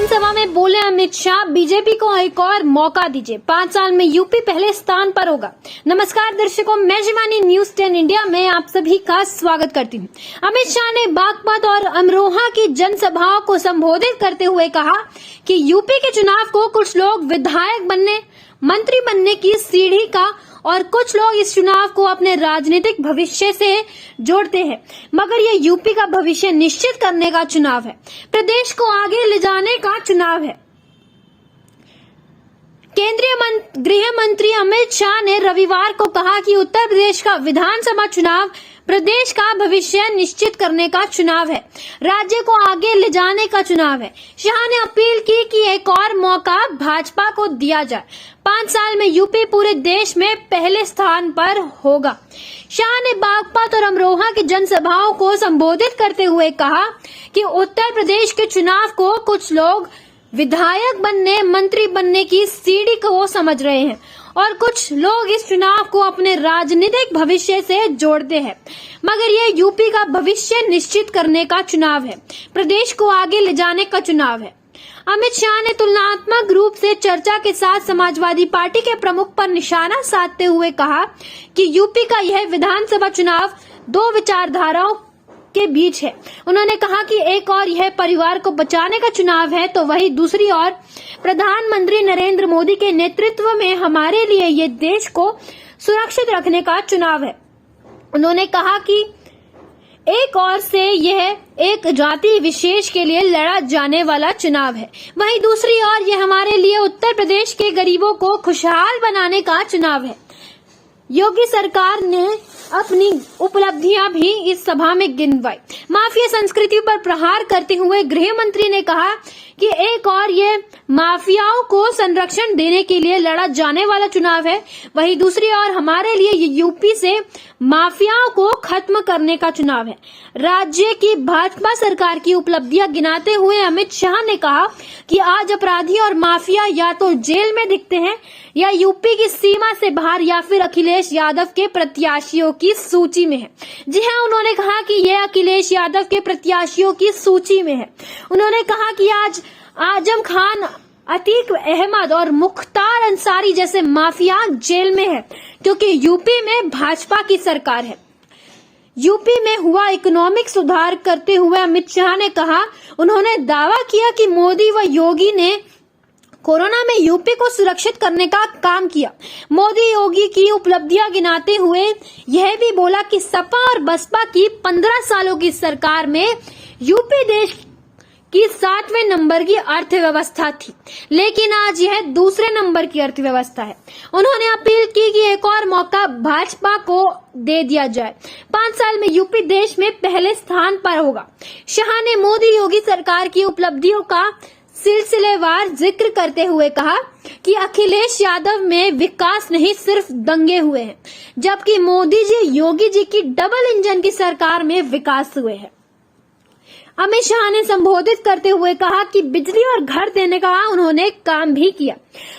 जनसभा में बोले अमित शाह, बीजेपी को एक और मौका दीजिए, 5 साल में यूपी पहले स्थान पर होगा। नमस्कार दर्शकों, मैं शिवानी न्यूज 10 इंडिया में आप सभी का स्वागत करती हूं। अमित शाह ने बागपत और अमरोहा की जनसभाओं को संबोधित करते हुए कहा कि यूपी के चुनाव को कुछ लोग विधायक बनने, मंत्री बनने की सीढ़ी का और कुछ लोग इस चुनाव को अपने राजनीतिक भविष्य से जोड़ते हैं, मगर ये यूपी का भविष्य निश्चित करने का चुनाव है, प्रदेश को आगे ले जाने का चुनाव है। केंद्रीय गृह मंत्री अमित शाह ने रविवार को कहा कि उत्तर प्रदेश का विधानसभा चुनाव प्रदेश का भविष्य निश्चित करने का चुनाव है, राज्य को आगे ले जाने का चुनाव है। शाह ने अपील की कि एक और मौका भाजपा को दिया जाए, 5 साल में यूपी पूरे देश में पहले स्थान पर होगा। शाह ने बागपत और अमरोहा की जनसभाओं को संबोधित करते हुए कहा कि उत्तर प्रदेश के चुनाव को कुछ लोग विधायक बनने, मंत्री बनने की सीढ़ी को समझ रहे हैं और कुछ लोग इस चुनाव को अपने राजनीतिक भविष्य से जोड़ते हैं, मगर ये यूपी का भविष्य निश्चित करने का चुनाव है, प्रदेश को आगे ले जाने का चुनाव है। अमित शाह ने तुलनात्मक रूप से चर्चा के साथ समाजवादी पार्टी के प्रमुख पर निशाना साधते हुए कहा कि यूपी का यह विधानसभा चुनाव दो विचारधाराओं के बीच है। उन्होंने कहा कि एक और यह परिवार को बचाने का चुनाव है, तो वही दूसरी ओर प्रधानमंत्री नरेंद्र मोदी के नेतृत्व में हमारे लिए ये देश को सुरक्षित रखने का चुनाव है। उन्होंने कहा कि एक ओर से यह एक जाति विशेष के लिए लड़ा जाने वाला चुनाव है, वहीं दूसरी ओर यह हमारे लिए उत्तर प्रदेश के गरीबों को खुशहाल बनाने का चुनाव है। योगी सरकार ने अपनी उपलब्धियां भी इस सभा में गिनवाई। माफिया संस्कृति पर प्रहार करते हुए गृह मंत्री ने कहा कि एक और ये माफियाओं को संरक्षण देने के लिए लड़ा जाने वाला चुनाव है, वहीं दूसरी ओर हमारे लिए ये यूपी से माफियाओं को खत्म करने का चुनाव है। राज्य की भाजपा सरकार की उपलब्धियां गिनाते हुए अमित शाह ने कहा कि आज अपराधी और माफिया या तो जेल में दिखते हैं या यूपी की सीमा से बाहर या फिर अखिलेश यादव के प्रत्याशियों की सूची में है। जी हां, उन्होंने कहा कि यह अखिलेश यादव के प्रत्याशियों की सूची में है। उन्होंने कहा कि आज आजम खान, अतीक अहमद और मुख्तार अंसारी जैसे माफिया जेल में है, क्योंकि यूपी में भाजपा की सरकार है। यूपी में हुआ इकोनॉमिक सुधार करते हुए अमित शाह ने कहा, उन्होंने दावा किया कि मोदी व योगी ने कोरोना में यूपी को सुरक्षित करने का काम किया। मोदी योगी की उपलब्धियां गिनाते हुए यह भी बोला कि सपा और बसपा की 15 सालों की सरकार में यूपी देश की 7वें नंबर की अर्थव्यवस्था थी, लेकिन आज यह दूसरे नंबर की अर्थव्यवस्था है। उन्होंने अपील की कि एक और मौका भाजपा को दे दिया जाए, 5 साल में यूपी देश में पहले स्थान पर होगा। शाह ने मोदी योगी सरकार की उपलब्धियों का सिलसिलेवार जिक्र करते हुए कहा कि अखिलेश यादव में विकास नहीं, सिर्फ दंगे हुए हैं, जबकि मोदी जी, योगी जी की डबल इंजन की सरकार में विकास हुए हैं। अमित शाह ने संबोधित करते हुए कहा कि बिजली और घर देने का उन्होंने काम भी किया।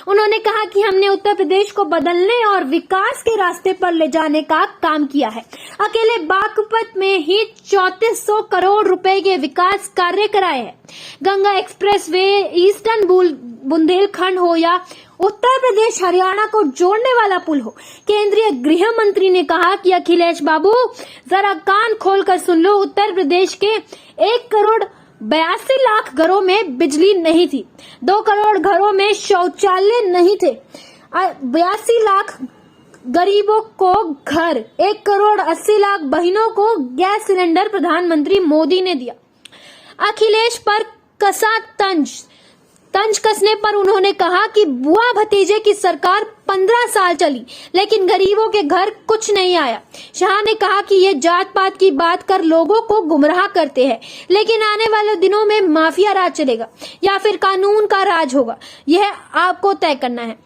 उन्होंने कहा कि हमने उत्तर प्रदेश को बदलने और विकास के रास्ते पर ले जाने का काम किया है। अकेले बागपत में ही 3400 करोड़ रुपए के विकास कार्य कराए हैं। गंगा एक्सप्रेसवे, ईस्टर्न बुंदेलखंड हो या उत्तर प्रदेश हरियाणा को जोड़ने वाला पुल हो। केंद्रीय गृह मंत्री ने कहा कि अखिलेश बाबू, जरा कान खोलकर सुन लो, उत्तर प्रदेश के 1,82,00,000 घरों में बिजली नहीं थी, 2 करोड़ घरों में शौचालय नहीं थे, 82 लाख गरीबों को घर, 1,80,00,000 बहनों को गैस सिलेंडर प्रधानमंत्री मोदी ने दिया। अखिलेश पर कसा तंज कसने पर उन्होंने कहा कि बुआ भतीजे की सरकार 15 साल चली, लेकिन गरीबों के घर कुछ नहीं आया। शाह ने कहा कि ये जात पात की बात कर लोगों को गुमराह करते हैं, लेकिन आने वाले दिनों में माफिया राज चलेगा या फिर कानून का राज होगा, यह आपको तय करना है।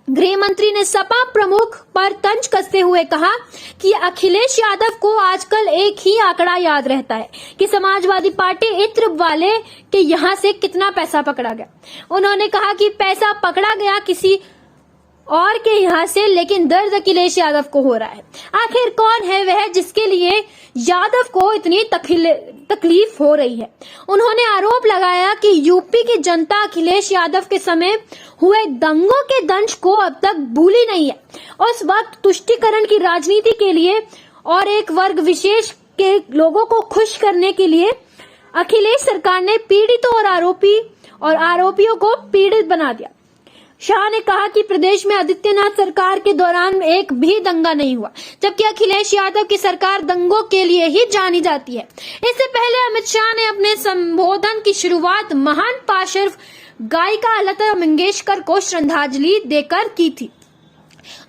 गृह मंत्री ने सपा प्रमुख पर तंज कसते हुए कहा कि अखिलेश यादव को आजकल एक ही आंकड़ा याद रहता है कि समाजवादी पार्टी इत्र वाले के यहां से कितना पैसा पकड़ा गया। उन्होंने कहा कि पैसा पकड़ा गया किसी और के यहाँ से, लेकिन दर्द अखिलेश यादव को हो रहा है। आखिर कौन है वह जिसके लिए यादव को इतनी तकलीफ हो रही है? उन्होंने आरोप लगाया कि यूपी की जनता अखिलेश यादव के समय हुए दंगों के दंश को अब तक भूली नहीं है। उस वक्त तुष्टीकरण की राजनीति के लिए और एक वर्ग विशेष के लोगों को खुश करने के लिए अखिलेश सरकार ने पीड़ितों और आरोपियों को पीड़ित बना दिया। शाह ने कहा कि प्रदेश में आदित्यनाथ सरकार के दौरान एक भी दंगा नहीं हुआ, जबकि अखिलेश यादव की सरकार दंगों के लिए ही जानी जाती है। इससे पहले अमित शाह ने अपने संबोधन की शुरुआत महान पार्श्व गायिका लता मंगेशकर को श्रद्धांजलि देकर की थी।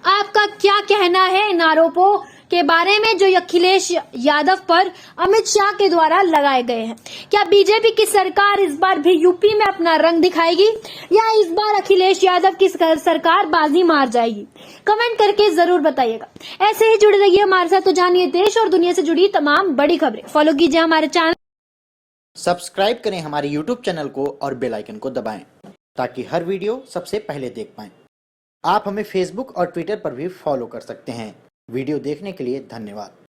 आपका क्या कहना है इन आरोपों के बारे में जो अखिलेश यादव पर अमित शाह के द्वारा लगाए गए हैं? क्या बीजेपी की सरकार इस बार भी यूपी में अपना रंग दिखाएगी या इस बार अखिलेश यादव की सरकार बाजी मार जाएगी? कमेंट करके जरूर बताइएगा। ऐसे ही जुड़े रहिए हमारे साथ, तो जानिए देश और दुनिया से जुड़ी तमाम बड़ी खबरें। फॉलो कीजिए हमारे चैनल, सब्सक्राइब करें हमारे YouTube चैनल को और बेल आइकन को दबाएं ताकि हर वीडियो सबसे पहले देख पाएं। आप हमें Facebook और Twitter पर भी फॉलो कर सकते हैं। वीडियो देखने के लिए धन्यवाद।